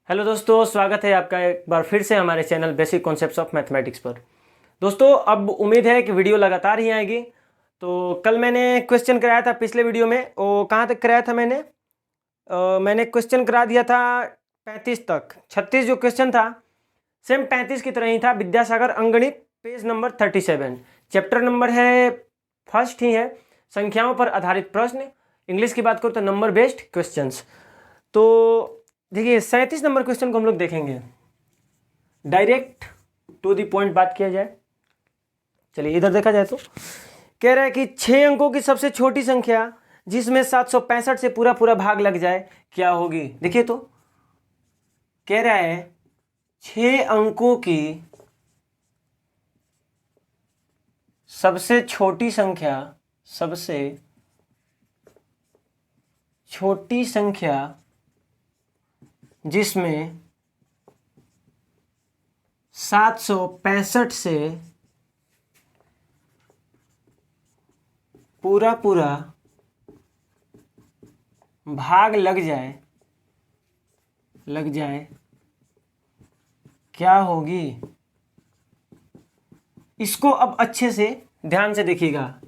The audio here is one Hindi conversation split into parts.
हेलो दोस्तों, स्वागत है आपका एक बार फिर से हमारे channel basic concepts of mathematics पर। दोस्तों, अब उम्मीद है कि वीडियो लगातार ही आएगी। तो कल मैंने क्वेश्चन कराया था पिछले वीडियो में, वो कहाँ तक कराया था मैंने क्वेश्चन करा दिया था 35 तक। 36 जो क्वेश्चन था सेम 35 की तरह ही था। विद्यासागर अंगणित पेज नंबर 37, चैप्टर नंबर है फर्स्ट ही है, संख्याओं पर आधारित प्रश्न। इंग्लिश की बात करूँ तो नंबर बेस्ड क्वेश्चंस। तो देखिए 37 नंबर क्वेश्चन को हम लोग देखेंगे। डायरेक्ट टू द पॉइंट बात किया जाए। चलिए इधर देखा जाए तो कह रहा है कि 6 अंकों की सबसे छोटी संख्या जिसमें 765 से पूरा पूरा भाग लग जाए क्या होगी। देखिए तो कह रहा है 6 अंकों की सबसे छोटी संख्या जिसमें 765 से पूरा पूरा भाग लग जाए क्या होगी। इसको अब अच्छे से ध्यान से देखिएगा।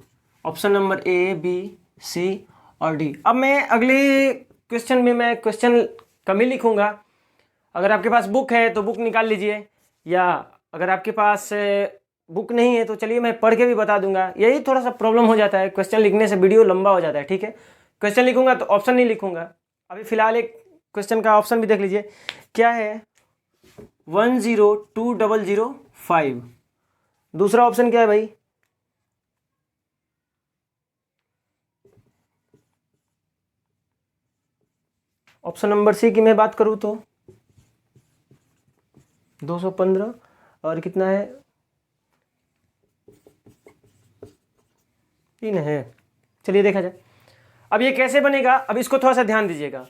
ऑप्शन नंबर ए, बी, सी और डी। अब मैं अगले क्वेश्चन में मैं क्वेश्चन कम ही लिखूंगा। अगर आपके पास बुक है तो बुक निकाल लीजिए, या अगर आपके पास बुक नहीं है तो चलिए मैं पढ़ के भी बता दूंगा। यही थोड़ा सा प्रॉब्लम हो जाता है, क्वेश्चन लिखने से वीडियो लंबा हो जाता है। ठीक है, क्वेश्चन लिखूंगा तो ऑप्शन नहीं लिखूंगा। अभी फिलहाल एक क्वेश्चन का ऑप्शन भी देख लीजिए। क्या है 102,005। दूसरा ऑप्शन क्या है भाई? ऑप्शन नंबर सी की मैं बात करूं तो 215 और कितना है 3 है। चलिए देखा जाए अब ये कैसे बनेगा। अब इसको थोड़ा सा ध्यान दीजिएगा।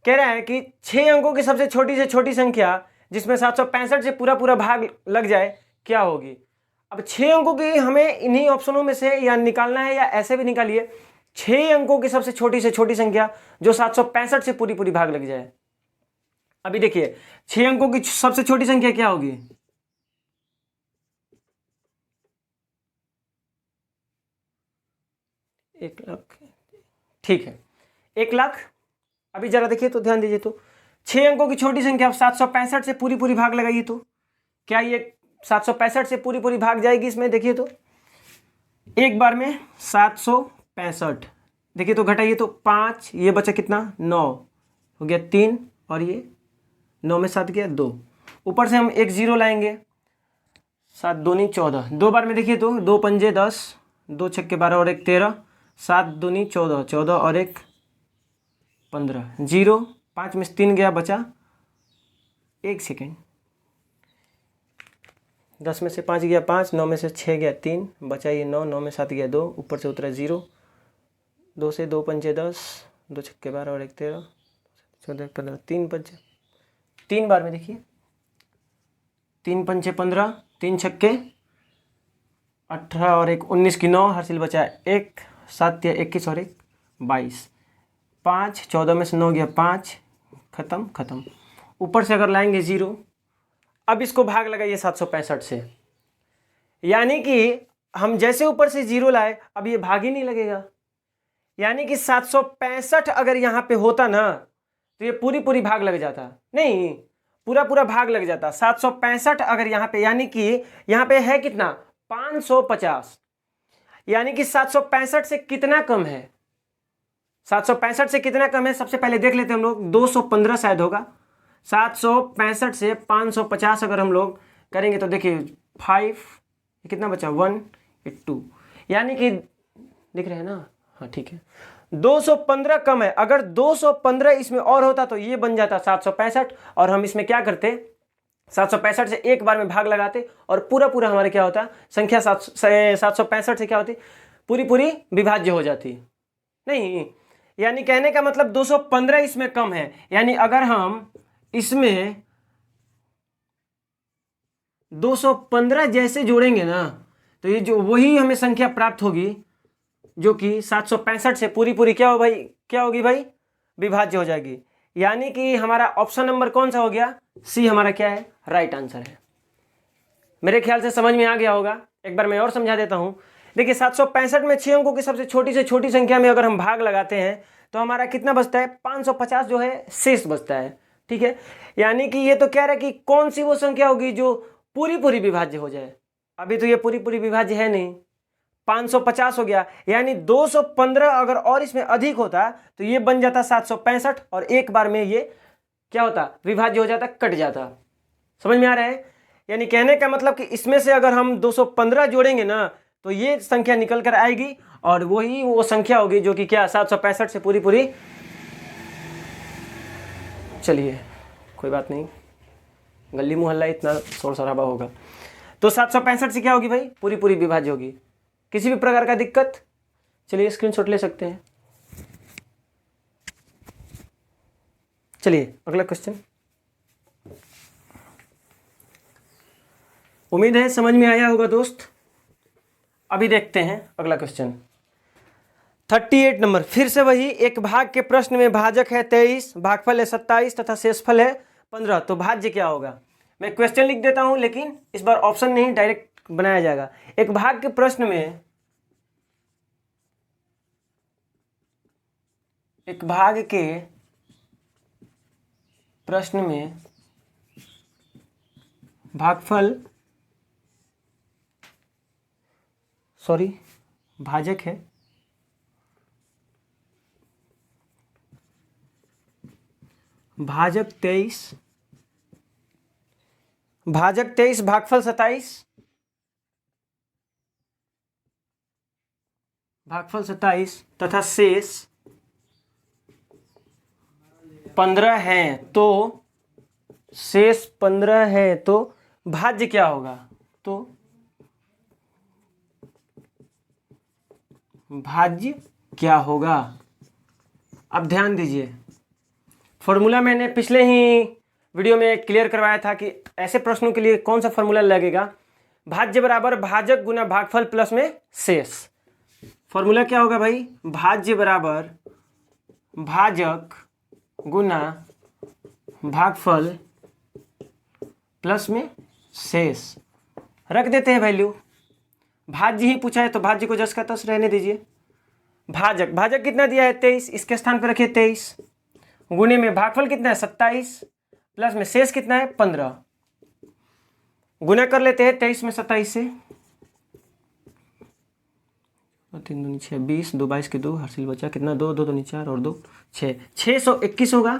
कह रहा है कि 6 अंकों की सबसे छोटी से छोटी संख्या जिसमें 765 से पूरा पूरा भाग लग जाए क्या होगी। अब 6 अंकों की हमें इन्हीं ऑप्शनों में से या निकालना है या ऐसे भी निकालिए। 6 अंकों की सबसे छोटी से छोटी संख्या जो 765 से पूरी पूरी भाग लग जाए। अभी देखिए 6 अंकों की सबसे छोटी संख्या क्या होगी? 1,00,000। ठीक है, 1,00,000। अभी जरा देखिए तो ध्यान दीजिए तो 6 अंकों की छोटी संख्या 765 से पूरी पूरी भाग लगाइए तो क्या ये 765 से पूरी पूरी भाग जाएगी इसमें? देखिए तो एक बार में 765, देखिए तो घटाइए तो 5, ये बचा कितना 9 हो गया 3, और ये 9 में 7 गया 2। ऊपर से हम एक जीरो लाएंगे, 7 दूनी 14। दो बार में देखिए तो 2 पंजे 10, 2 छक्के 12 और 1 13, 7 दूनी 14, 14 और 1 15, जीरो। 5 में से 3 गया, बचा 1 सेकेंड। 10 में से 5 गया 5, 9 में से 6 गया 3, बचा ये 9, 9 में 7 गया 2, ऊपर से उतरा 0। 2 से 2 पंचे 10, 2 छक्के 12 और 1 13, 14 15, 3 पंचे 3 बार में देखिए 3 पंचे 15, 3 छक्के 18 और 1 19 की 9, हासिल बचा 1, 7 या 21 और 1 22, 5 14 में से 9 गया 5, खत्म। ऊपर से अगर लाएंगे 0। अब इसको भाग लगाइए 765 से, यानी कि हम जैसे ऊपर से 0 लाए अब ये भाग ही नहीं लगेगा। यानी कि 765 अगर यहाँ पे होता ना तो ये पूरी पूरी भाग लग जाता, नहीं पूरा पूरा भाग लग जाता। 765 अगर यहाँ पे, यानी कि यहाँ पे है कितना 550, यानी कि 765 से कितना कम है? 765 से कितना कम है सबसे पहले देख लेते हैं हम लोग। 215 शायद होगा। 765 से 550 अगर हम लोग करेंगे तो देखिए 5, कितना बचा 1, 2, यानी कि दिख रहे हैं ना। हाँ ठीक है, 215 कम है। अगर 215 इसमें और होता तो ये बन जाता 765, और हम इसमें क्या करते 765 से एक बार में भाग लगाते और पूरा पूरा हमारे क्या होता संख्या 765 से क्या होती पूरी पूरी विभाज्य हो जाती। नहीं, यानी कहने का मतलब 215 इसमें कम है। यानी अगर हम इसमें 215 जैसे जोड़ेंगे ना तो ये जो वही हमें संख्या प्राप्त होगी जो कि 765 से पूरी पूरी क्या होगी भाई विभाज्य हो जाएगी। यानी कि हमारा ऑप्शन नंबर कौन सा हो गया, सी हमारा क्या है, राइट आंसर है। मेरे ख्याल से समझ में आ गया होगा। एक बार मैं और समझा देता हूं। देखिए 765 में 6 अंकों की सबसे छोटी से छोटी संख्या में अगर हम भाग लगाते हैं तो हमारा कितना बचता है, 550 जो है शेष बचता है। ठीक है, यानी कि ये तो कह रहा है कि कौन सी वो संख्या होगी जो पूरी पूरी विभाज्य हो जाए। अभी तो ये पूरी पूरी विभाज्य है नहीं, 550 हो गया, यानी 215 अगर और इसमें अधिक होता तो ये बन जाता 765 और एक बार में ये क्या होता, विभाज्य हो जाता, कट जाता। समझ में आ रहा है? यानी कहने का मतलब कि इसमें से अगर हम 215 जोड़ेंगे ना तो ये संख्या निकल कर आएगी और वही वो संख्या होगी जो कि क्या 765 से पूरी पूरी। चलिए कोई बात नहीं, गली मोहल्ला इतना शोर शराबा होगा तो 765 से क्या होगी भाई, पूरी पूरी विभाज्य होगी। किसी भी प्रकार का दिक्कत, चलिए स्क्रीनशॉट ले सकते हैं। चलिए अगला क्वेश्चन। उम्मीद है समझ में आया होगा दोस्त। अभी देखते हैं अगला क्वेश्चन 38 नंबर। फिर से वही एक भाग के प्रश्न में भाजक है 23, भागफल है 27 तथा शेषफल है 15, तो भाज्य क्या होगा। मैं क्वेश्चन लिख देता हूं, लेकिन इस बार ऑप्शन नहीं, डायरेक्ट बनाया जाएगा। एक भाग के प्रश्न में, एक भाग के प्रश्न में भागफल, सॉरी भाजक है भाजक 23, भागफल 27, भागफल 27 तथा शेष 15 है, तो शेष 15 है तो भाज्य क्या होगा। तो भाज्य क्या होगा, अब ध्यान दीजिए। फॉर्मूला मैंने पिछले ही वीडियो में क्लियर करवाया था कि ऐसे प्रश्नों के लिए कौन सा फॉर्मूला लगेगा। भाज्य बराबर भाजक गुना भागफल प्लस में शेष। फॉर्मूला क्या होगा भाई, भाज्य बराबर भाजक गुना भागफल प्लस में शेष। रख देते हैं वैल्यू, भाज्य ही पूछा है तो भाज्य को जस का तस रहने दीजिए। भाजक कितना दिया है 23, इसके स्थान पर रखिए 23, गुणे में भागफल कितना है 27, प्लस में शेष कितना है 15। गुना कर लेते हैं 23 में 27 से, 3 दूनी 6, 20, 2 22 के 2, हासिल बचा कितना 2, 2 दूनी 4 और 2 6, 621 होगा।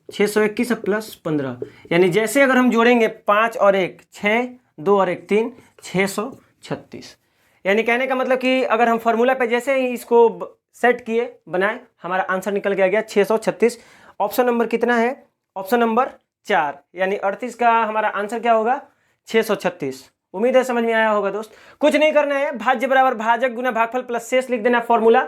621 प्लस 15, यानी जैसे अगर हम जोड़ेंगे 5 और 1 6, 2 और 1 3, 636। यानी कहने का मतलब कि अगर हम फॉर्मूला पे जैसे ही इसको सेट किए बनाए, हमारा आंसर निकल के आ गया 636। ऑप्शन नंबर कितना है, ऑप्शन नंबर 4, यानी 38 का हमारा आंसर क्या होगा 636। उम्मीद है समझ में आया होगा दोस्त। कुछ नहीं करना है, भाज्य बराबर भाजक गुना भागफल प्लस शेष लिख देना फॉर्मूला।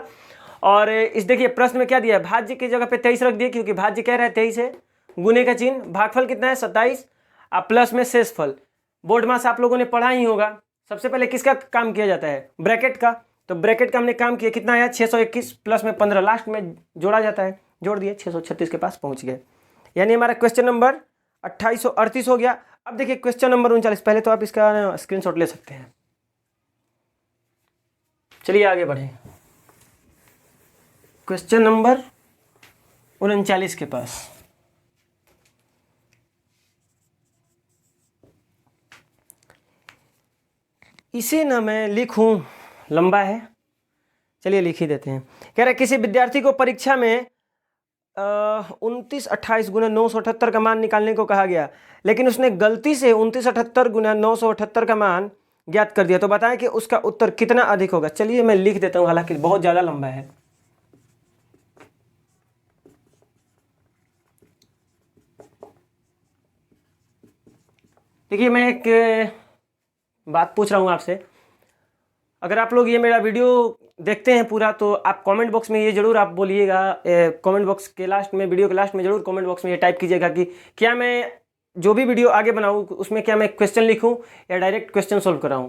और इस देखिए प्रश्न में क्या दिया है, भाज्य की जगह पे 23 रख दिए क्योंकि भाज्य कह रहा है 23 है, गुने का चिन्ह, भागफल कितना है 27 और प्लस में शेषफल। बोर्ड मास आप लोगों ने पढ़ा ही होगा। सबसे पहले किसका काम किया जाता है, ब्रैकेट का, तो ब्रैकेट का हमने काम किया, कितना आया 621 प्लस में 15, लास्ट में जोड़ा जाता है, जोड़ दिए 636 के पास पहुंच गए। यानी हमारा क्वेश्चन नंबर 2838 हो गया। अब देखिए क्वेश्चन नंबर 39, पहले तो आप इसका स्क्रीनशॉट ले सकते हैं। चलिए आगे बढ़े क्वेश्चन नंबर 39 के पास। इसे ना मैं लिखूं, लंबा है, चलिए लिख ही देते हैं। कह रहा है किसी विद्यार्थी को परीक्षा में 29 28 गुना 978 का मान निकालने को कहा गया, लेकिन उसने गलती से 29 78 गुना 978 का मान ज्ञात कर दिया, तो बताएं कि उसका उत्तर कितना अधिक होगा। चलिए मैं लिख देता हूं, हालांकि बहुत ज़्यादा लंबा है। देखिए मैं एक बात पूछ रहा हूँ आपसे, अगर आप लोग ये मेरा वीडियो देखते हैं पूरा तो आप कमेंट बॉक्स में ये जरूर आप बोलिएगा, कमेंट बॉक्स के लास्ट में, वीडियो के लास्ट में जरूर कमेंट बॉक्स में ये टाइप कीजिएगा कि क्या मैं जो भी वीडियो आगे बनाऊँ उसमें क्या मैं क्वेश्चन लिखूँ या डायरेक्ट क्वेश्चन सोल्व कराऊँ,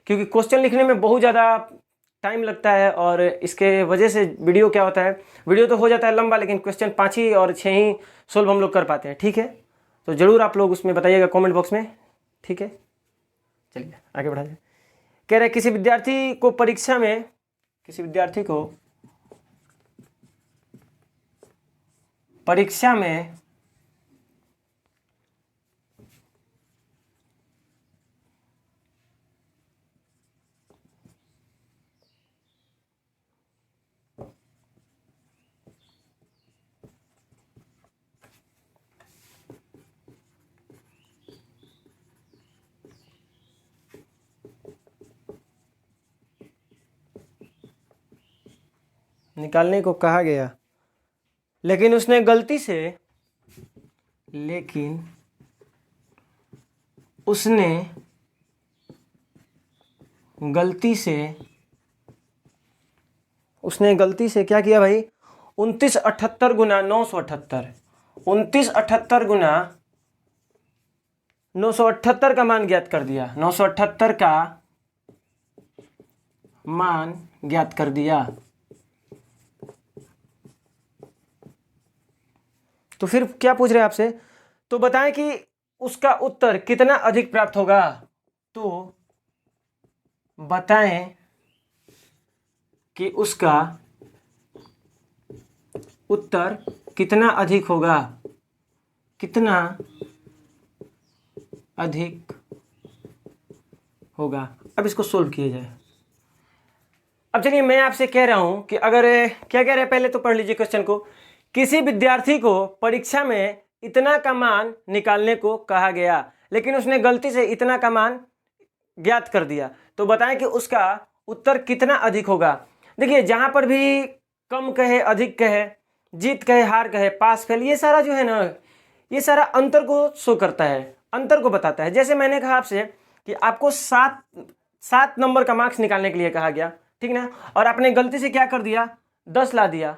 क्योंकि क्वेश्चन लिखने में बहुत ज़्यादा टाइम लगता है और इसके वजह से वीडियो क्या होता है, वीडियो तो हो जाता है लंबा, लेकिन क्वेश्चन 5 ही और 6 ही सोल्व हम लोग कर पाते हैं। ठीक है, तो ज़रूर आप लोग उसमें बताइएगा कमेंट बॉक्स में। ठीक है, चलिए आगे बढ़ा जाए। कह रहे किसी विद्यार्थी को परीक्षा में निकालने को कहा गया, लेकिन उसने गलती से क्या किया भाई, 2978 गुना 978, 2978 गुना 978 का मान ज्ञात कर दिया, 978 का मान ज्ञात कर दिया। तो फिर क्या पूछ रहे हैं आपसे, तो बताएं कि उसका उत्तर कितना अधिक प्राप्त होगा। तो बताएं कि उसका उत्तर कितना अधिक होगा, कितना अधिक होगा। अब इसको सोल्व किया जाए। अब चलिए मैं आपसे कह रहा हूं कि अगर क्या कह रहे हैं, पहले तो पढ़ लीजिए क्वेश्चन को। किसी विद्यार्थी को परीक्षा में इतना का मान निकालने को कहा गया, लेकिन उसने गलती से इतना का मान ज्ञात कर दिया, तो बताएं कि उसका उत्तर कितना अधिक होगा। देखिए जहां पर भी कम कहे, अधिक कहे, जीत कहे, हार कहे, पास फेल, ये सारा जो है ना, ये सारा अंतर को शो करता है, अंतर को बताता है। जैसे मैंने कहा आपसे कि आपको 7 नंबर का मार्क्स निकालने के लिए कहा गया, ठीक ना, और आपने गलती से क्या कर दिया, 10 ला दिया,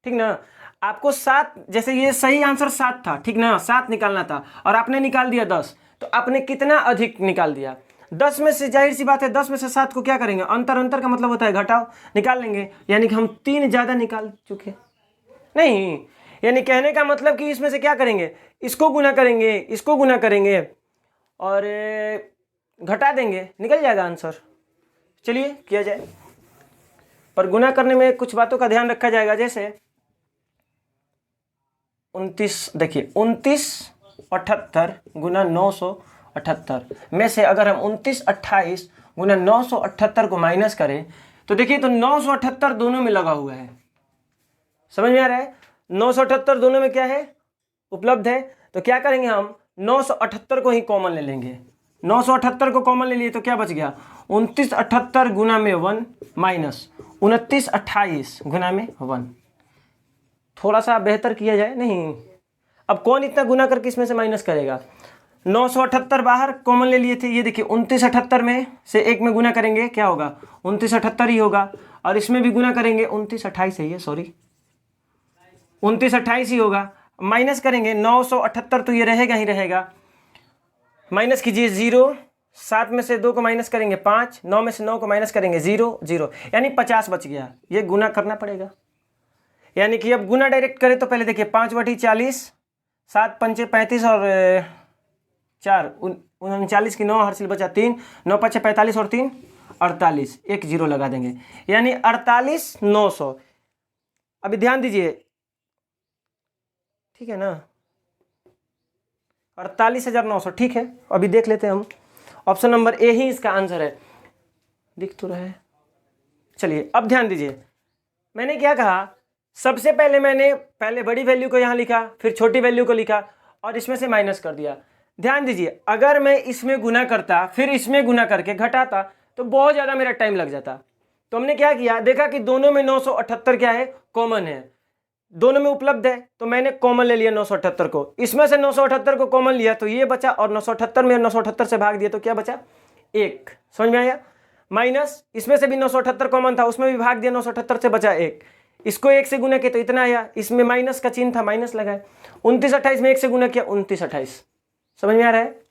ठीक ना। आपको 7, जैसे ये सही आंसर 7 था, ठीक ना, 7 निकालना था और आपने निकाल दिया 10, तो आपने कितना अधिक निकाल दिया। 10 में से, जाहिर सी बात है, 10 में से 7 को क्या करेंगे, अंतर का मतलब होता है घटाओ, निकाल लेंगे, यानी कि हम 3 ज़्यादा निकाल चुके नहीं। यानी कहने का मतलब कि इसमें से क्या करेंगे, इसको गुना करेंगे, इसको गुना करेंगे और घटा देंगे, निकल जाएगा आंसर। चलिए किया जाए, पर गुना करने में कुछ बातों का ध्यान रखा जाएगा। जैसे 29, देखिए 2978 गुना 978 में से अगर हम 2928 गुना 978 को माइनस करें तो देखिए, तो 978 दोनों में लगा हुआ है, समझ में आ रहा है। 978 दोनों में क्या है, उपलब्ध है। तो क्या करेंगे, हम 978 को ही कॉमन ले लेंगे। 978 को कॉमन ले लिए तो क्या बच गया, 2978 गुना में 1 माइनस 2928 गुना में 1। थोड़ा सा बेहतर किया जाए, नहीं अब कौन इतना गुना करके इसमें से माइनस करेगा। 978 बाहर कॉमन ले लिए थे, ये देखिए 2978 में से 1 में गुना करेंगे क्या होगा, 2978 ही होगा, और इसमें भी गुना करेंगे 2928 है ये, सॉरी 2928 ही होगा। माइनस करेंगे 978 तो ये रहेगा ही रहेगा, माइनस कीजिए 0, 7 में से 2 को माइनस करेंगे 5, 9 में से 9 को माइनस करेंगे 0 0, यानी 50 बच गया। ये गुना करना पड़ेगा, यानी कि अब गुना डायरेक्ट करें तो पहले देखिए 5/40, 7 पंचे 35 और 4 39 की 9 हर्षिल बचा 3, 9 5 45 और 3 48, 1 0 लगा देंगे, यानी 48,900। अभी ध्यान दीजिए, ठीक है ना, 48,900, ठीक है। अभी देख लेते हैं हम, ऑप्शन नंबर ए ही इसका आंसर है, दिख तो रहा है। चलिए अब ध्यान दीजिए, मैंने क्या कहा, सबसे पहले मैंने पहले बड़ी वैल्यू को यहाँ लिखा, फिर छोटी वैल्यू को लिखा और इसमें से माइनस कर दिया। ध्यान दीजिए, अगर मैं इसमें गुना करता फिर इसमें गुना करके घटाता तो बहुत ज़्यादा मेरा टाइम लग जाता। तो हमने क्या किया, देखा कि दोनों में 978 क्या है, कॉमन है, दोनों में उपलब्ध है, तो मैंने कॉमन ले लिया 978 को। इसमें से 978 को कॉमन लिया तो ये बचा, और 978 में 978 से भाग दिया तो क्या बचा, 1। समझ में आया। माइनस इसमें से भी 978 कॉमन था, उसमें भी भाग दिया, 978 से बचा 1। इसको 1 से गुना किया तो इतना आया, इसमें माइनस का चिन्ह था, माइनस लगाए। 2928 में 1 से गुना किया, 2928। समझ में आ रहा है।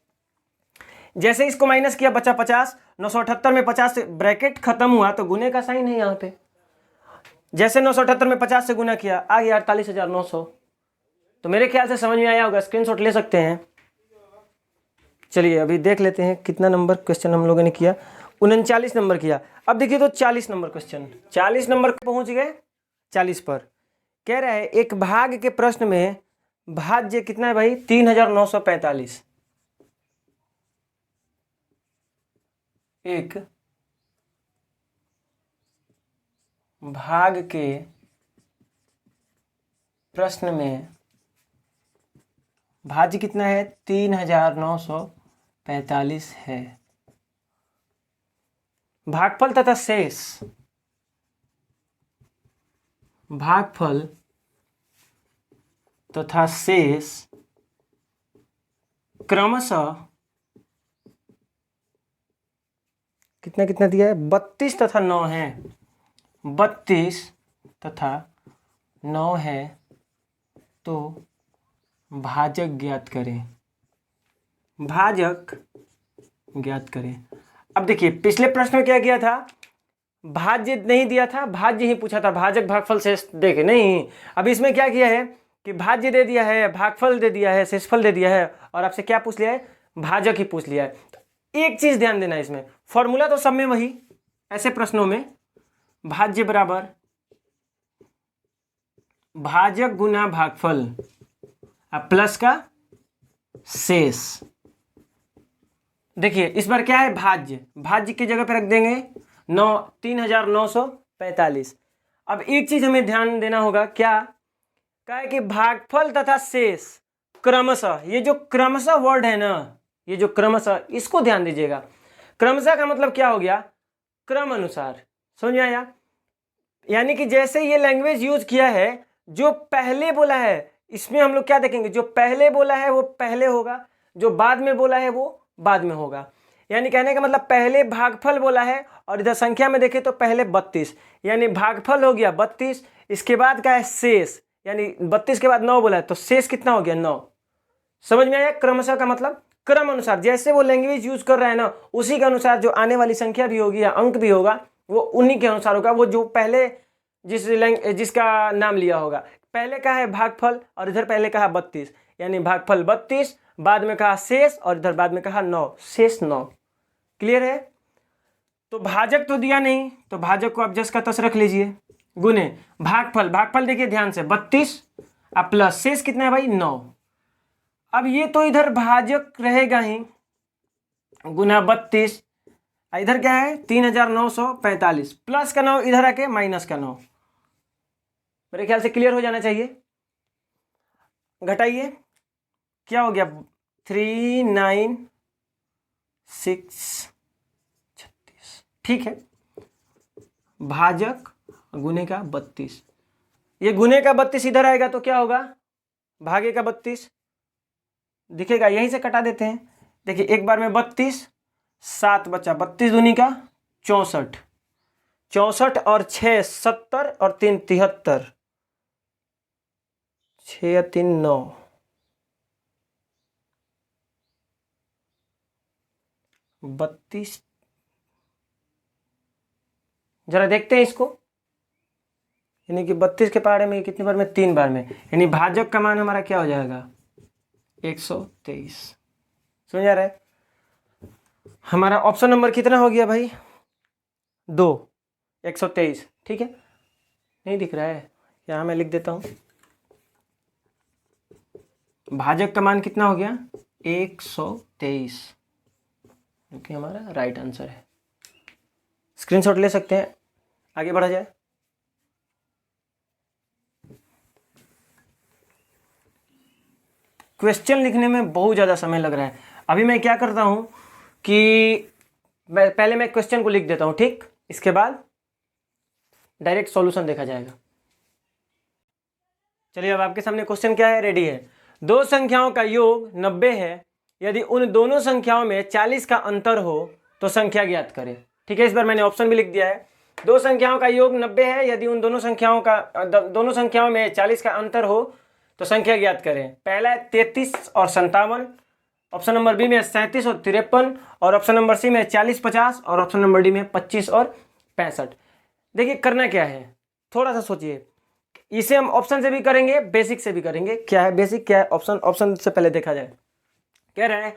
जैसे इसको माइनस किया बचा 50, 978 में 50 से ब्रैकेट खत्म हुआ तो गुने का साइन है यहाँ पे। जैसे 978 में 50 से गुना किया आ गया 48,900। तो मेरे ख्याल से समझ में आया होगा, स्क्रीनशॉट ले सकते हैं। चलिए अभी देख लेते हैं कितना नंबर क्वेश्चन हम लोगों ने किया। 39 नंबर किया। अब देखिए तो 40 नंबर क्वेश्चन, 40 नंबर पहुंच गए। 40 पर कह रहा है एक भाग के प्रश्न में भाज्य कितना है भाई 3945। एक भाग के प्रश्न में भाज्य कितना है 3945 है। भागफल तथा शेष, भागफल तथा शेष क्रमशः कितना कितना दिया है 32 तथा 9 है। 32 तथा 9 है तो भाजक ज्ञात करें। भाजक ज्ञात करें। अब देखिए पिछले प्रश्न में क्या किया था, भाज्य नहीं दिया था, भाज्य ही पूछा था, भाजक भागफल शेष देखे नहीं। अब इसमें क्या किया है कि भाज्य दे दिया है, भागफल दे दिया है, शेषफल दे दिया है और आपसे क्या पूछ लिया है, भाजक ही पूछ लिया है। तो एक चीज ध्यान देना इसमें, फॉर्मूला तो सब में वही, ऐसे प्रश्नों में भाज्य बराबर भाजक गुना भागफल प्लस का शेष। देखिए इस बार क्या है भाज्य, भाज्य की जगह पे रख देंगे 3945। अब एक चीज हमें ध्यान देना होगा, क्या कहा है कि भागफल तथा शेष क्रमशः, ये जो क्रमशः वर्ड है ना, ये जो क्रमशः, इसको ध्यान दीजिएगा। क्रमशः का मतलब क्या हो गया, क्रम अनुसार। समझ में आया? यानी कि जैसे ये लैंग्वेज यूज किया है, जो पहले बोला है इसमें हम लोग क्या देखेंगे, जो पहले बोला है वो पहले होगा, जो बाद में बोला है वो बाद में होगा। यानी कहने का मतलब पहले भागफल बोला है और इधर संख्या में देखें तो पहले 32, यानी भागफल हो गया 32, इसके बाद का है शेष, यानी 32 के बाद 9 बोला है तो शेष कितना हो गया 9। समझ में आया? क्रमशः का मतलब क्रम अनुसार, जैसे वो लैंग्वेज यूज कर रहा है ना उसी के अनुसार जो आने वाली संख्या भी होगी या अंक भी होगा वो उन्हीं के अनुसार होगा, वो जो पहले जिसका नाम लिया होगा। पहले का है भागफल और इधर पहले कहा 32, यानी भागफल 32, बाद में कहा शेष और इधर बाद में कहा 9, शेष 9। क्लियर है? तो भाजक तो दिया नहीं तो भाजक को आप जस का तस रख लीजिए, गुने भागफल, भागफल देखिए ध्यान से 32 अब प्लस शेष कितना है भाई 9। अब ये तो इधर भाजक रहेगा ही, गुना 32, इधर क्या है 3945 प्लस का 9 इधर आके माइनस का 9। मेरे ख्याल से क्लियर हो जाना चाहिए। घटाइए क्या हो गया 39636। ठीक है, भाजक गुने का 32, ये गुने का 32 इधर आएगा तो क्या होगा भागे का 32 दिखेगा, यहीं से कटा देते हैं। देखिए एक बार में 32, 7 बचा, 32 दूनी का 64, 64 और 6 70 और 3 73, 6 या 3 9, 32। जरा देखते हैं इसको, यानी कि 32 के पहाड़े में कितनी बार में 3 बार में, यानी भाजक का मान हमारा क्या हो जाएगा 123। समझ आ रहा है? हमारा ऑप्शन नंबर कितना हो गया भाई 2, 123। ठीक है, नहीं दिख रहा है, यहाँ मैं लिख देता हूँ। भाजक का मान कितना हो गया 123, जो कि हमारा राइट आंसर है। स्क्रीनशॉट ले सकते हैं, आगे बढ़ा जाए। क्वेश्चन लिखने में बहुत ज़्यादा समय लग रहा है। अभी मैं क्या करता हूँ कि पहले मैं क्वेश्चन को लिख देता हूँ, ठीक, इसके बाद डायरेक्ट सॉल्यूशन देखा जाएगा। चलिए अब आपके सामने क्वेश्चन क्या है, रेडी है। दो संख्याओं का योग 90 है, यदि उन दोनों संख्याओं में 40 का अंतर हो तो संख्या ज्ञात करें। ठीक है, इस बार मैंने ऑप्शन भी लिख दिया है। दो संख्याओं का योग 90 है, यदि उन दोनों संख्याओं में 40 का अंतर हो तो संख्या ज्ञात करें। पहला है 33 और 57, ऑप्शन नंबर बी में 37 और 53, और ऑप्शन नंबर सी में 40 50, और ऑप्शन नंबर डी में 25 और 65। देखिए करना क्या है, थोड़ा सा सोचिए। इसे हम ऑप्शन से भी करेंगे, बेसिक से भी करेंगे। क्या है बेसिक, क्या है ऑप्शन? ऑप्शन से पहले देखा जाए। कह रहे हैं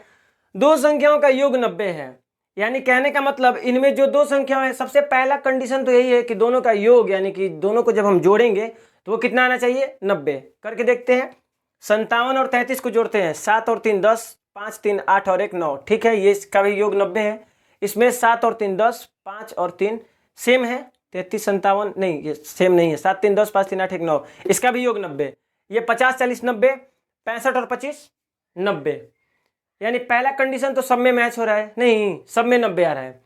दो संख्याओं का योग 90 है, यानी कहने का मतलब इनमें जो दो संख्याएं हैं, सबसे पहला कंडीशन तो यही है कि दोनों का योग, यानी कि दोनों को जब हम जोड़ेंगे तो वो कितना आना चाहिए? 90। करके देखते हैं। 57 और 33 को जोड़ते हैं, 7 और 3 10, 5 3 8 और 1 9। ठीक है, ये इसका भी योग 90 है। इसमें 7 और 3 10, 5 और 3 सेम है, 33 57 नहीं, ये सेम नहीं है। 7 3 10, 5 3 8 1 9, इसका भी योग 90। ये 50 40 90, 65 और 25 90। यानी पहला कंडीशन तो सब में मैच हो रहा है, नहीं सब में 90 आ रहा है।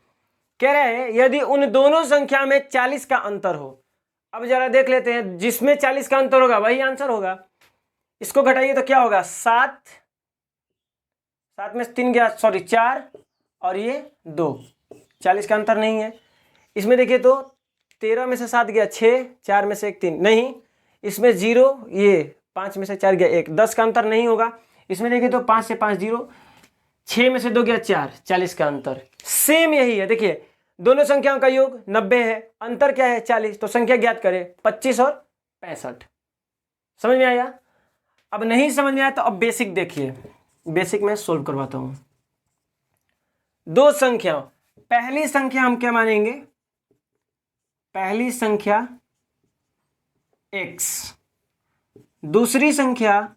कह रहे हैं यदि उन दोनों संख्या में 40 का अंतर हो। अब जरा देख लेते हैं, जिसमें 40 का अंतर होगा वही आंसर होगा। इसको घटाइए तो क्या होगा? 7 में 3 गया, सॉरी 4, और ये 2, 40 का अंतर नहीं है। इसमें देखिए तो 13 में से 7 गया 6, 4 में से 1 3 नहीं, इसमें 0, ये 5 में से 4 गया 1, 10 का अंतर नहीं होगा। इसमें देखिए तो 5 से 5 0, 6 में से 2 गया 4, 40 का अंतर। सेम यही है, देखिए दोनों संख्याओं का योग 90 है, अंतर क्या है? 40। तो संख्या ज्ञात करें, 25 और 65। समझ में आया? अब नहीं समझ में आया तो अब बेसिक देखिए, बेसिक में सोल्व करवाता हूं। दो संख्या, पहली संख्या हम क्या मानेंगे? पहली संख्या x, दूसरी संख्या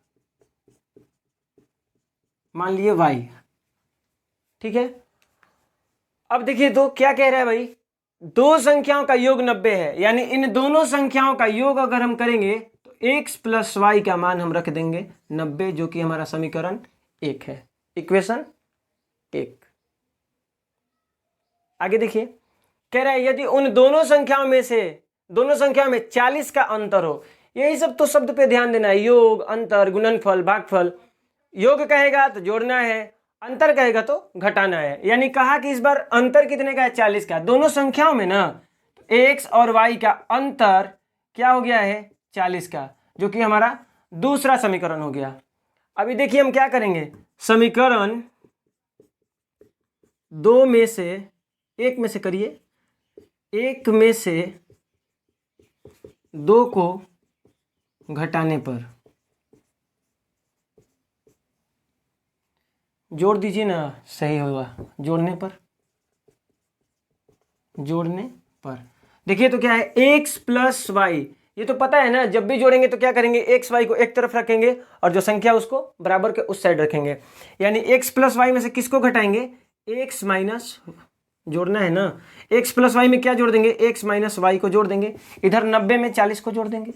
मान लिए y। ठीक है, अब देखिए तो क्या कह रहा है भाई? दो संख्याओं का योग 90 है, यानी इन दोनों संख्याओं का योग अगर हम करेंगे तो x प्लस y का मान हम रख देंगे 90, जो कि हमारा समीकरण 1 है, इक्वेशन 1। आगे देखिए, कह रहा है यदि उन दोनों संख्याओं में 40 का अंतर हो। यही सब तो शब्द पे ध्यान देना है, योग, अंतर, गुणनफल, भागफल। योग कहेगा तो जोड़ना है, अंतर कहेगा तो घटाना है। यानी कहा कि इस बार अंतर कितने का है? 40 का। दोनों संख्याओं में ना x और y का अंतर क्या हो गया है? 40 का, जो कि हमारा दूसरा समीकरण हो गया। अभी देखिए हम क्या करेंगे, समीकरण 2 में से 1 में से करिए, 1 में से 2 को घटाने पर जोड़ दीजिए ना, सही होगा। जोड़ने पर देखिए तो क्या है? x प्लस वाई, ये तो पता है ना, जब भी जोड़ेंगे तो क्या करेंगे? एक्स वाई को एक तरफ रखेंगे और जो संख्या उसको बराबर के उस साइड रखेंगे। यानी x प्लस वाई में से किसको घटाएंगे? x माइनस, जोड़ना है ना, x प्लस वाई में क्या जोड़ देंगे? x माइनस वाई को जोड़ देंगे। इधर 90 में 40 को जोड़ देंगे।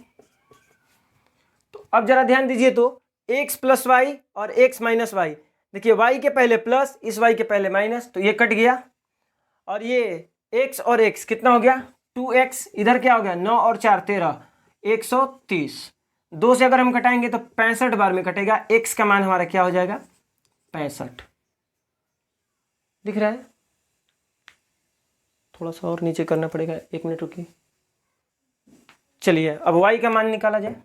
तो अब जरा ध्यान दीजिए तो x प्लस वाई और x माइनस वाई, देखिए y के पहले प्लस, इस y के पहले माइनस, तो ये कट गया। और ये x और x कितना हो गया? 2x। इधर क्या हो गया? 9 और 4 13, 130। 2 से अगर हम घटाएंगे तो 65 बार में कटेगा। x का मान हमारा क्या हो जाएगा? 65। दिख रहा है? थोड़ा सा और नीचे करना पड़ेगा, 1 मिनट रुकिए। चलिए अब y का मान निकाला जाए।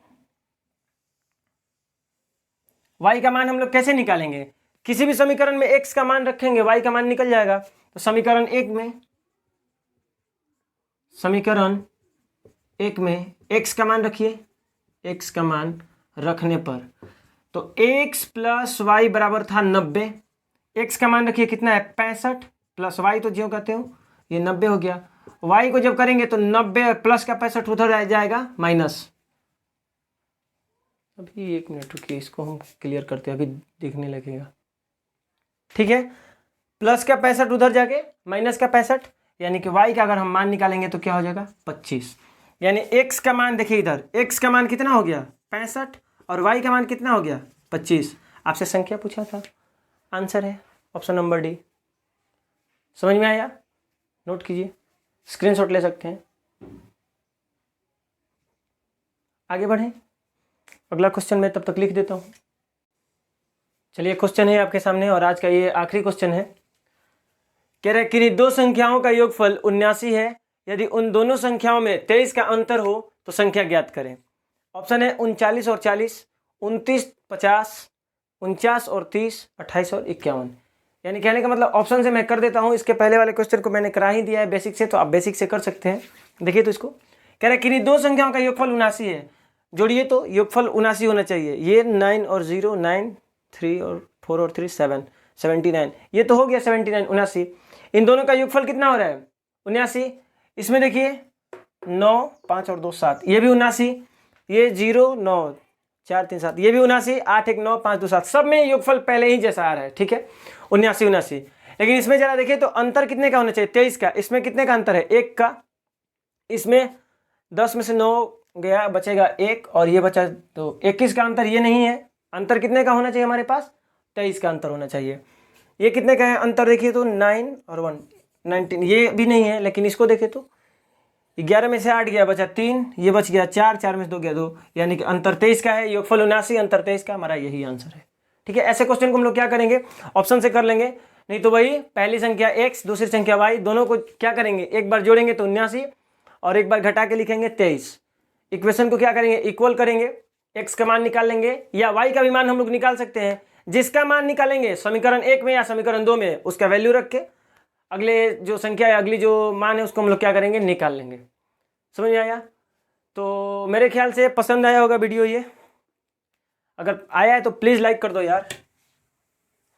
y का मान हम लोग कैसे निकालेंगे? किसी भी समीकरण में x का मान रखेंगे, y का मान निकल जाएगा। तो समीकरण 1 में x का मान रखिए। x का मान रखने पर तो x प्लस वाई बराबर था 90। x का मान रखिए कितना है? 65, प्लस y तो ज्यों कहते हो, ये 90 हो गया। y को जब करेंगे तो 90 प्लस का 65 उधर जाएगा माइनस। अभी 1 मिनट रुकिए, इसको हम क्लियर करते हैं, अभी दिखने लगेगा। ठीक है, प्लस का 65 उधर जाके माइनस का 65, यानी कि y का अगर हम मान निकालेंगे तो क्या हो जाएगा? 25। यानी x का मान देखिए, इधर x का मान कितना हो गया? 65, और y का मान कितना हो गया? 25। आपसे संख्या पूछा था, आंसर है ऑप्शन नंबर डी। समझ में आया? नोट कीजिए, स्क्रीनशॉट ले सकते हैं। आगे बढ़ें, अगला क्वेश्चन मैं तब तक लिख देता हूँ। चलिए क्वेश्चन है आपके सामने, और आज का ये आखिरी क्वेश्चन है। कह रहे कि दो संख्याओं का योगफल 79 है, यदि उन दोनों संख्याओं में 23 का अंतर हो तो संख्या ज्ञात करें। ऑप्शन है 39 और 40, 29 50, 49 और 30, 28 और 51। यानी कहने का मतलब ऑप्शन से मैं कर देता हूँ। इसके पहले वाले क्वेश्चन को मैंने करा ही दिया है बेसिक से, तो आप बेसिक से कर सकते हैं। देखिए तो इसको कह रहा है किन्हीं दो संख्याओं का योगफल 79 है, जोड़िए तो योगफल 79 होना चाहिए। ये 9 और 0, 9, 3 और 4 और 3, 7, 79। ये तो हो गया 79, 79। इन दोनों का योगफल कितना हो रहा है? 79। इसमें देखिए 9, 5 और 2, 7, ये भी 79। ये 0, 9, 4, 3, 7, ये भी 79। 8, 1, 9, 5, 2, 7, सब में योगफल पहले ही जैसा आ रहा है, ठीक है, 79, 79। लेकिन इसमें जरा देखिए तो अंतर कितने का होना चाहिए? 23 का। इसमें कितने का अंतर है? 1 का। इसमें 10 में से 9 गया, बचेगा 1 और ये बचा, तो 21 का अंतर ये नहीं है। अंतर कितने का होना चाहिए हमारे पास? 23 का अंतर होना चाहिए। ये कितने का है अंतर? देखिए तो 9 और 1, 19, ये भी नहीं है। लेकिन इसको देखें तो 11 में से 8 गया, बचा 3, ये बच गया 4, 4 में से 2 गया 2, यानी कि अंतर 23 का है। योगफल 79, अंतर 23 का, हमारा यही आंसर है। ठीक है, ऐसे क्वेश्चन को हम लोग क्या करेंगे? ऑप्शन से कर लेंगे, नहीं तो वही पहली संख्या x, दूसरी संख्या y, दोनों को क्या करेंगे? एक बार जोड़ेंगे तो 79 और एक बार घटा के लिखेंगे 23। इक्वेशन को क्या करेंगे? इक्वल करेंगे, x का मान निकाल लेंगे या y का भी मान हम लोग निकाल सकते हैं। जिसका मान निकालेंगे समीकरण 1 में या समीकरण 2 में, उसका वैल्यू रख के अगले जो संख्या है, अगली जो मान है, उसको हम लोग क्या करेंगे? निकाल लेंगे। समझ में आया? तो मेरे ख्याल से पसंद आया होगा वीडियो ये। अगर आया है तो प्लीज़ लाइक कर दो यार,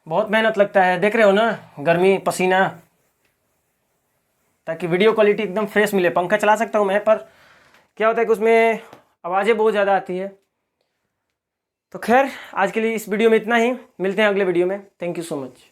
बहुत मेहनत लगता है, देख रहे हो ना, गर्मी, पसीना, ताकि वीडियो क्वालिटी एकदम फ्रेश मिले। पंखा चला सकता हूँ मैं, पर क्या होता है कि उसमें आवाज़ें बहुत ज़्यादा आती है। तो खैर आज के लिए इस वीडियो में इतना ही, मिलते हैं अगले वीडियो में। Thank you so much.